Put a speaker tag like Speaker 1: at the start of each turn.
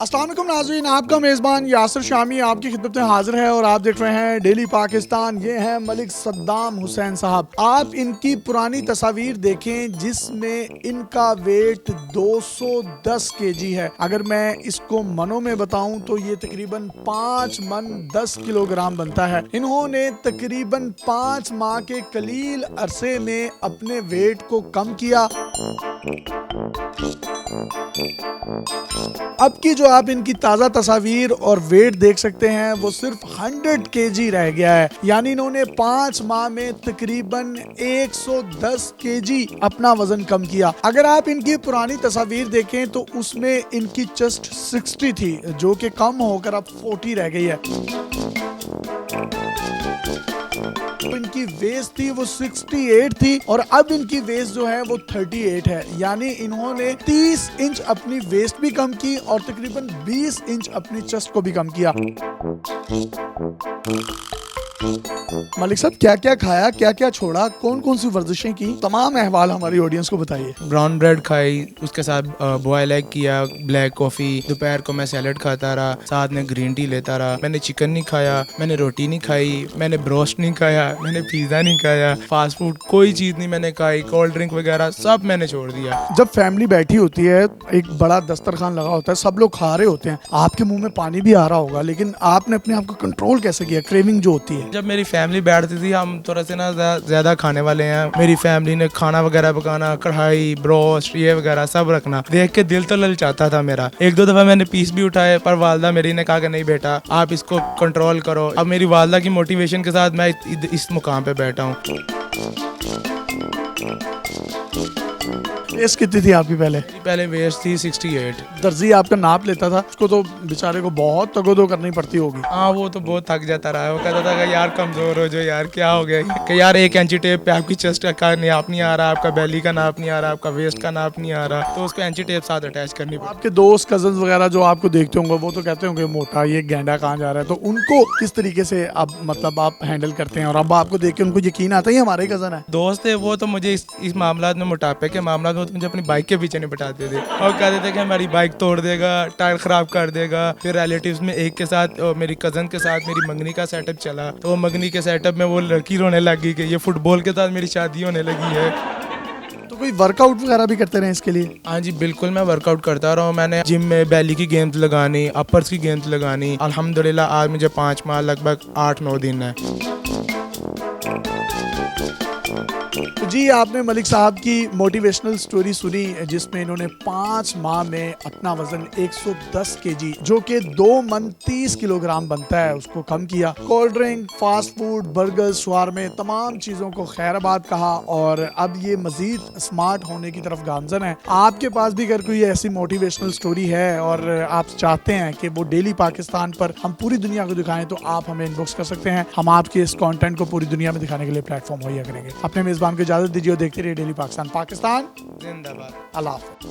Speaker 1: अस्सलाम वालेकुम नाज़रीन, आपका मेज़बान यासिर शामी आपकी खिदमत में हाजिर है और आप देख रहे हैं डेली पाकिस्तान। ये हैं मलिक सद्दाम हुसैन साहब। आप इनकी पुरानी तस्वीर देखें जिसमें इनका वेट 210 केजी है। अगर मैं इसको मनों में बताऊं तो ये तकरीबन 5 मन 10 किलोग्राम बनता है। इन्होंने तकरीबन 5 माह के कलील अरसे में अपने वेट को कम किया। अब की जो आप इनकी ताज़ा तस्वीर और वेट देख सकते हैं वो सिर्फ 100 केजी रह गया है, यानी इन्होंने 5 माह में तकरीबन 110 केजी अपना वजन कम किया। अगर आप इनकी पुरानी तस्वीर देखें तो उसमें इनकी चेस्ट 60 थी जो कि कम होकर अब 40 रह गई है। इनकी वेस्ट थी वो 68 थी और अब इनकी वेस्ट जो है वो 38 है, यानी इन्होंने 30 इंच अपनी वेस्ट भी कम की और तकरीबन 20 इंच अपनी चेस्ट को भी कम किया। मलिक साहब, क्या क्या खाया, क्या क्या छोड़ा, कौन कौन सी वर्जिशें की, तमाम अहवाल हमारी ऑडियंस को बताइए।
Speaker 2: ब्राउन ब्रेड खाई, उसके साथ बॉयल एग किया, ब्लैक कॉफ़ी, दोपहर को मैं सैलड खाता रहा, साथ में ग्रीन टी लेता रहा। मैंने चिकन नहीं खाया, मैंने रोटी नहीं खाई, मैंने ब्रोस्ट नहीं खाया, मैंने पिज़्ज़ा नहीं खाया, फास्ट फूड कोई चीज़ नहीं मैंने खाई, कोल्ड ड्रिंक वगैरह सब मैंने छोड़ दिया।
Speaker 1: जब फैमिली बैठी होती है, एक बड़ा दस्तरखान लगा होता है, सब लोग खा रहे होते हैं, आपके मुंह में पानी भी आ रहा होगा, लेकिन आपने अपने आप को कंट्रोल कैसे किया? क्रेविंग जो होती है।
Speaker 2: जब मेरी फैमिली बैठती थी, हम थोड़ा से ना ज़्यादा खाने वाले हैं, मेरी फैमिली ने खाना वगैरह पकाना, कढ़ाई, ब्रोस्ट ये वगैरह सब रखना, देख के दिल तो ललचाता था मेरा। एक दो दफ़ा मैंने पीस भी उठाए, पर वालदा मेरी ने कहा कि नहीं बेटा, आप इसको कंट्रोल करो। अब मेरी वालदा की मोटिवेशन के साथ मैं इस मुकाम पे बैठा हूँ।
Speaker 1: वेस्ट कितनी थी आपकी पहले?
Speaker 2: पहले वेस्ट थी 68।
Speaker 1: दर्जी आपका नाप लेता था, उसको तो बेचारे को बहुत तगोदो करनी पड़ती होगी।
Speaker 2: हाँ, वो तो बहुत थक जाता रहा है। वो कहता था कि यार कमज़ोर हो जो, यार क्या हो गया कि यार 1 इंची टेप पे आपकी चेस्ट का नाप नहीं आ रहा, आपका बेली का नाप नहीं आ रहा, आपका वेस्ट का नाप नहीं आ रहा, तो उसको इंची टेप साथ अटैच करनी पड़ती।
Speaker 1: आपके दोस्त कजन वगैरह जो आपको देखते होंगे वो तो कहते होंगे मोटा, ये गेंडा कहाँ जा रहा है, तो उनको किस तरीके से अब मतलब आप हैंडल करते हैं और अब आपको देख के उनको यकीन आता है हमारे कजन है?
Speaker 2: दोस्त है वो तो मुझे इस मामला में, मोटापे के मामला में, तो मुझे अपनी बाइक के पीछे नहीं बिठाते थे और कहते थे कि हमारी बाइक तोड़ देगा, टायर खराब कर देगा। फिर रिलेटिव्स में एक के साथ, मेरी कज़न के साथ मेरी मंगनी का सेटअप चला, तो वो मंगनी के सेटअप में वो लड़की रोने लगी कि ये फुटबॉल के साथ मेरी शादी होने लगी है।
Speaker 1: तो कोई वर्कआउट वगैरह भी करते रहे इसके लिए?
Speaker 2: हाँ जी बिल्कुल, मैं वर्कआउट करता रहा हूँ। मैंने जिम में बेली की गेम्स लगानी, अपर्स की गेम्स लगानी। अल्हम्दुलिल्लाह आज मुझे 5 माह लगभग 8-9 दिन है।
Speaker 1: तो जी, आपने मलिक साहब की मोटिवेशनल स्टोरी सुनी जिसमें इन्होंने 5 माह में अपना वजन 110 केजी जो कि 2 मन 30 किलोग्राम बनता है उसको कम किया। Cold drink, fast food, burgers, शवारमे, तमाम चीज़ों को खैराबाद कहा और अब ये मजीद स्मार्ट होने की तरफ गामजन है। आपके पास भी अगर कोई ऐसी मोटिवेशनल स्टोरी है और आप चाहते हैं कि वो डेली पाकिस्तान पर हम पूरी दुनिया को दिखाएं तो आप हमें इनबॉक्स कर सकते हैं। हम आपके इस कंटेंट को पूरी दुनिया में दिखाने के लिए प्लेटफॉर्म मुहैया करेंगे। अपने मेज़बान को इजाज़त दीजिए और देखते रहिए डेली पाकिस्तान। पाकिस्तान
Speaker 2: जिंदाबाद।
Speaker 1: अल्लाह हाफ़िज़।